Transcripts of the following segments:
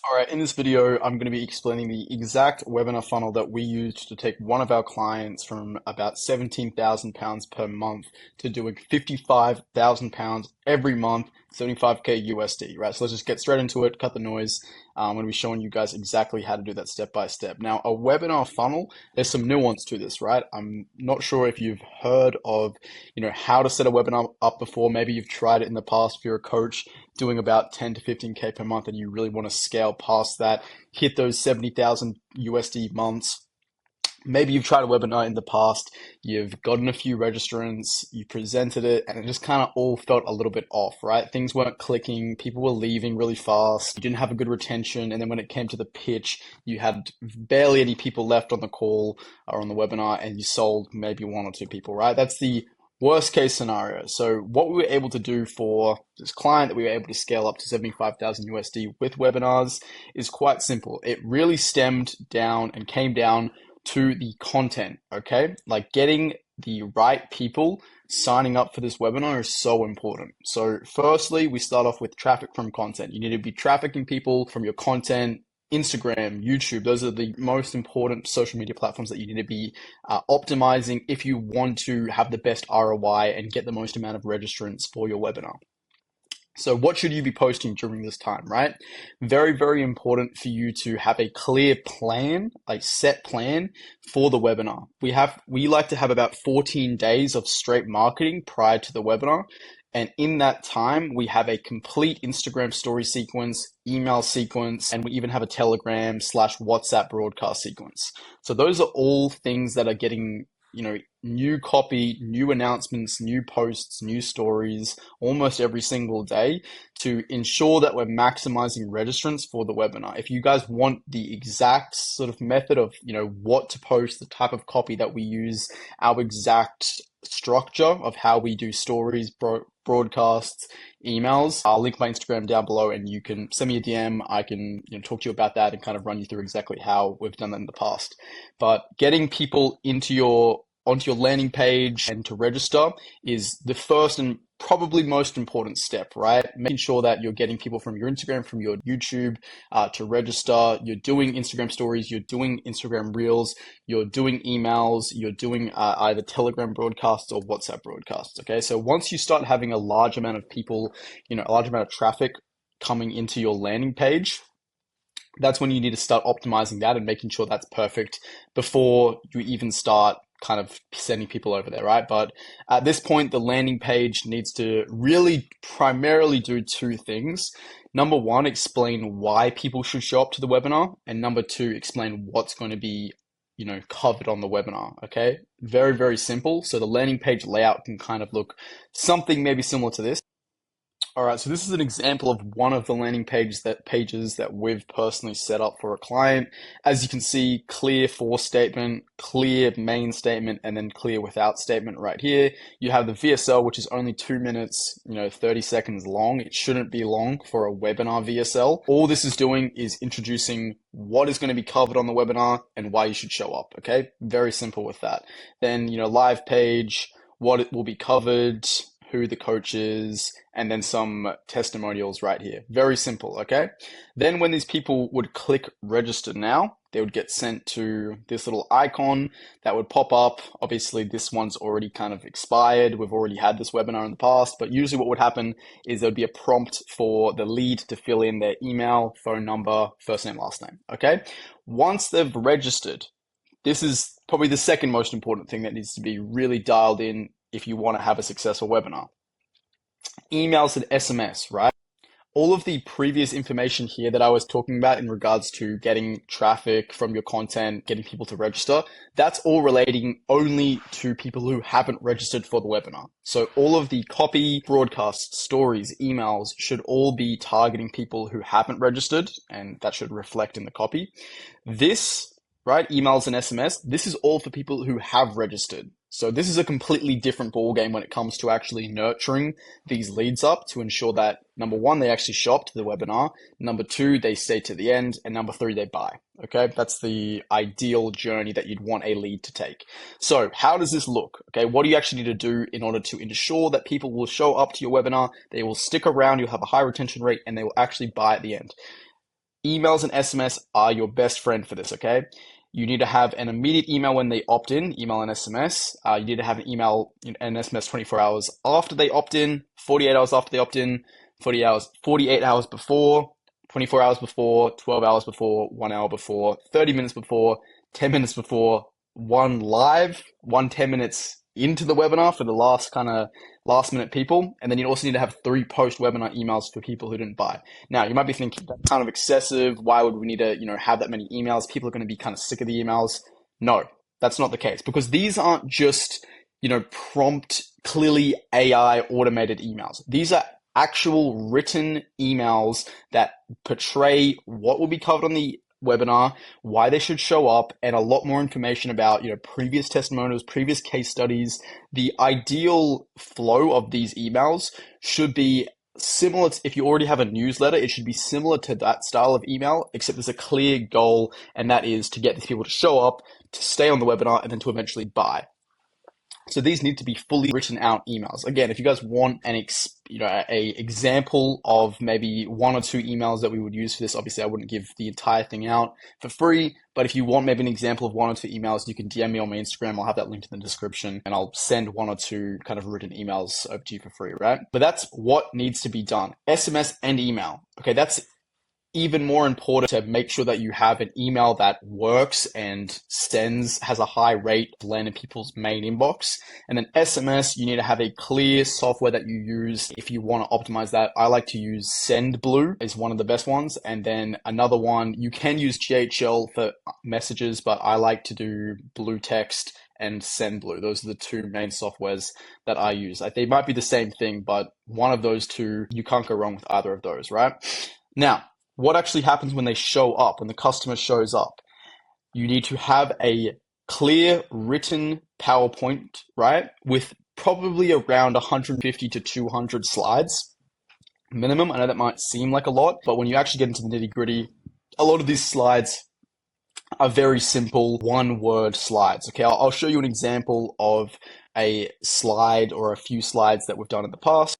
All right, in this video, I'm going to be explaining the exact webinar funnel that we used to take one of our clients from about £17,000 per month to doing £55,000 every month, 75K USD, right? So let's just get straight into it, cut the noise. I'm going to be showing you guys exactly how to do that step by step. Now, a webinar funnel, there's some nuance to this, right? I'm not sure if you've heard of, how to set a webinar up before. Maybe you've tried it in the past if you're a coach doing about 10 to 15K per month and you really want to scale past that, hit those 70,000 USD months. Maybe you've tried a webinar in the past, you've gotten a few registrants, you presented it, and it just kind of all felt a little bit off, right? Things weren't clicking, people were leaving really fast, you didn't have a good retention, and then when it came to the pitch, you had barely any people left on the call or on the webinar, and you sold maybe one or two people, right? That's the worst case scenario. So what we were able to do for this client that we were able to scale up to 75,000 USD with webinars is quite simple. It really stemmed down and came down to the content, okay? Like getting the right people signing up for this webinar is so important. So firstly, we start off with traffic from content. You need to be trafficking people from your content. Instagram, YouTube, those are the most important social media platforms that you need to be optimizing if you want to have the best ROI and get the most amount of registrants for your webinar. So what should you be posting during this time, right? Very, very important for you to have a clear plan, a set plan for the webinar. We like to have about 14 days of straight marketing prior to the webinar. And in that time, we have a complete Instagram story sequence, email sequence, and we even have a Telegram/WhatsApp broadcast sequence. So those are all things that are getting, new copy, new announcements, new posts, new stories almost every single day to ensure that we're maximizing registrants for the webinar. If you guys want the exact sort of method of, what to post, the type of copy that we use, our exact structure of how we do stories, broadcasts, emails, I'll link my Instagram down below and you can send me a DM. I can talk to you about that and kind of run you through exactly how we've done that in the past. But getting people onto your landing page and to register is the first and probably most important step, right? Making sure that you're getting people from your Instagram, from your YouTube to register. You're doing Instagram stories, you're doing Instagram reels, you're doing emails, you're doing either Telegram broadcasts or WhatsApp broadcasts, okay? So once you start having a large amount of people, a large amount of traffic coming into your landing page, that's when you need to start optimizing that and making sure that's perfect before you even start kind of sending people over there, right? But at this point, the landing page needs to really primarily do two things. Number one, explain why people should show up to the webinar. And number two, explain what's going to be, covered on the webinar, okay? Very, very simple. So the landing page layout can kind of look something maybe similar to this. All right, so this is an example of one of the landing pages that we've personally set up for a client. As you can see, clear for statement, clear main statement, and then clear without statement right here. You have the VSL, which is only 2 minutes, 30 seconds long. It shouldn't be long for a webinar VSL. All this is doing is introducing what is going to be covered on the webinar and why you should show up, okay? Very simple with that. Then, live page, what it will be covered, who the coach is, and then some testimonials right here. Very simple, okay? Then when these people would click register now, they would get sent to this little icon that would pop up. Obviously, this one's already kind of expired. We've already had this webinar in the past, but usually what would happen is there'd be a prompt for the lead to fill in their email, phone number, first name, last name, okay? Once they've registered, this is probably the second most important thing that needs to be really dialed in if you want to have a successful webinar. Emails and SMS, right? All of the previous information here that I was talking about in regards to getting traffic from your content, getting people to register, that's all relating only to people who haven't registered for the webinar. So all of the copy, broadcasts, stories, emails should all be targeting people who haven't registered, and that should reflect in the copy. This, right, emails and SMS, this is all for people who have registered. So this is a completely different ballgame when it comes to actually nurturing these leads up to ensure that, number one, they actually show up to the webinar. Number two, they stay to the end. And number three, they buy. Okay, that's the ideal journey that you'd want a lead to take. So how does this look? Okay, what do you actually need to do in order to ensure that people will show up to your webinar, they will stick around, you'll have a high retention rate, and they will actually buy at the end? emails and SMS are your best friend for this, okay? You need to have an immediate email when they opt in, email and SMS. You need to have an email and SMS 24 hours after they opt in, 48 hours after they opt in, 40 hours, 48 hours before, 24 hours before, 12 hours before, 1 hour before, 30 minutes before, 10 minutes before, one live, 10 minutes into the webinar for the last minute people. And then you also need to have 3 post webinar emails for people who didn't buy. Now, you might be thinking that's kind of excessive. Why would we need to, have that many emails? People are going to be kind of sick of the emails. No, that's not the case, because these aren't just, prompt, clearly AI automated emails. These are actual written emails that portray what will be covered on the webinar, why they should show up, and a lot more information about, previous testimonials, previous case studies. The ideal flow of these emails should be similar to, if you already have a newsletter, it should be similar to that style of email, except there's a clear goal, and that is to get these people to show up, to stay on the webinar, and then to eventually buy. So these need to be fully written out emails. Again, if you guys want a example of maybe 1 or 2 emails that we would use for this, obviously I wouldn't give the entire thing out for free, but if you want maybe an example of 1 or 2 emails, you can DM me on my Instagram. I'll have that linked in the description, and I'll send 1 or 2 kind of written emails over to you for free, right? But that's what needs to be done. SMS and email. Okay, that's even more important to make sure that you have an email that works and has a high rate to land in people's main inbox. And then SMS, you need to have a clear software that you use if you want to optimize that. I like to use SendBlue, is one of the best ones. And then another one, you can use GHL for messages, but I like to do Blue Text and SendBlue. Those are the 2 main softwares that I use. They might be the same thing, but one of those 2, you can't go wrong with either of those, right? Now, what actually happens when they show up, when the customer shows up? You need to have a clear written PowerPoint, right? With probably around 150 to 200 slides minimum. I know that might seem like a lot, but when you actually get into the nitty gritty, a lot of these slides are very simple 1-word slides. Okay, I'll show you an example of a slide or a few slides that we've done in the past.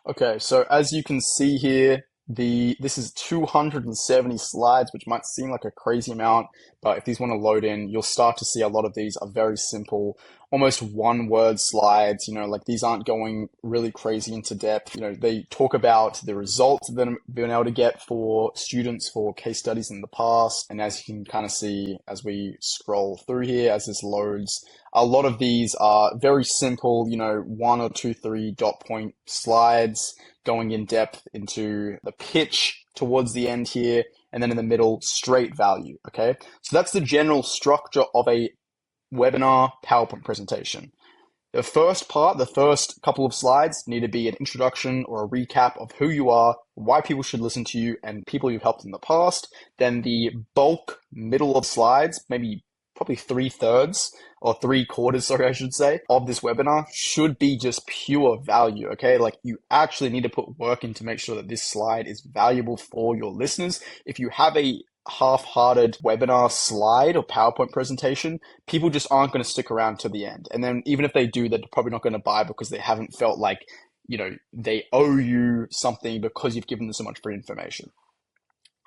Okay, so as you can see here, this is 270 slides, which might seem like a crazy amount, but if these want to load in, you'll start to see a lot of these are very simple, almost 1-word slides. Like these aren't going really crazy into depth. They talk about the results that they've been able to get for students for case studies in the past. And as you can kind of see, as we scroll through here, as this loads, a lot of these are very simple, 1 or 2, 3 dot point slides, going in depth into the pitch towards the end here, and then in the middle, straight value, okay? So that's the general structure of a webinar PowerPoint presentation. The first part, the first couple of slides, need to be an introduction or a recap of who you are, why people should listen to you, and people you've helped in the past. Then the bulk middle of slides, probably 3/3 or 3/4, sorry, I should say, of this webinar should be just pure value, okay? Like you actually need to put work in to make sure that this slide is valuable for your listeners. If you have a half-hearted webinar slide or PowerPoint presentation, people just aren't going to stick around to the end. And then even if they do, they're probably not going to buy because they haven't felt like, they owe you something because you've given them so much free information.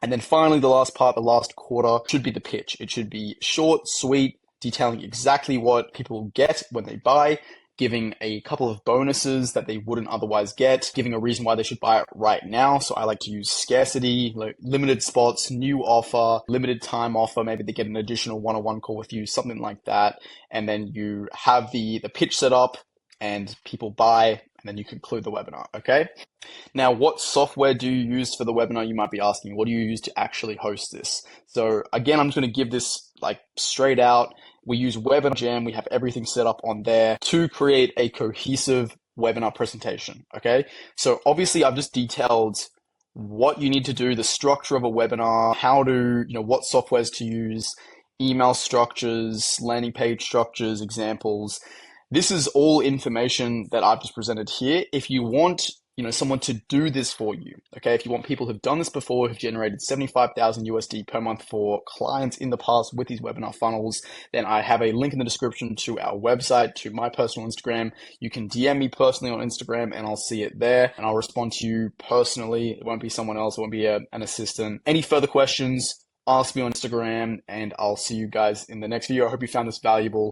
And then finally, the last part, the last quarter, should be the pitch. It should be short, sweet, detailing exactly what people get when they buy, giving a couple of bonuses that they wouldn't otherwise get, giving a reason why they should buy it right now. So I like to use scarcity, like limited spots, new offer, limited time offer. Maybe they get an additional one-on-one call with you, something like that. And then you have the pitch set up and people buy, and then you conclude the webinar, okay? Now, what software do you use for the webinar? You might be asking, what do you use to actually host this? So again, I'm just going to give this like straight out. We use Webinar Jam. We have everything set up on there to create a cohesive webinar presentation, okay? So obviously I've just detailed what you need to do, the structure of a webinar, how to, what softwares to use, email structures, landing page structures, examples. This is all information that I've just presented here. If you want someone to do this for you. Okay. If you want people who've done this before, who've generated 75,000 USD per month for clients in the past with these webinar funnels, then I have a link in the description to our website, to my personal Instagram. You can DM me personally on Instagram and I'll see it there and I'll respond to you personally. It won't be someone else. It won't be an assistant. Any further questions, ask me on Instagram and I'll see you guys in the next video. I hope you found this valuable.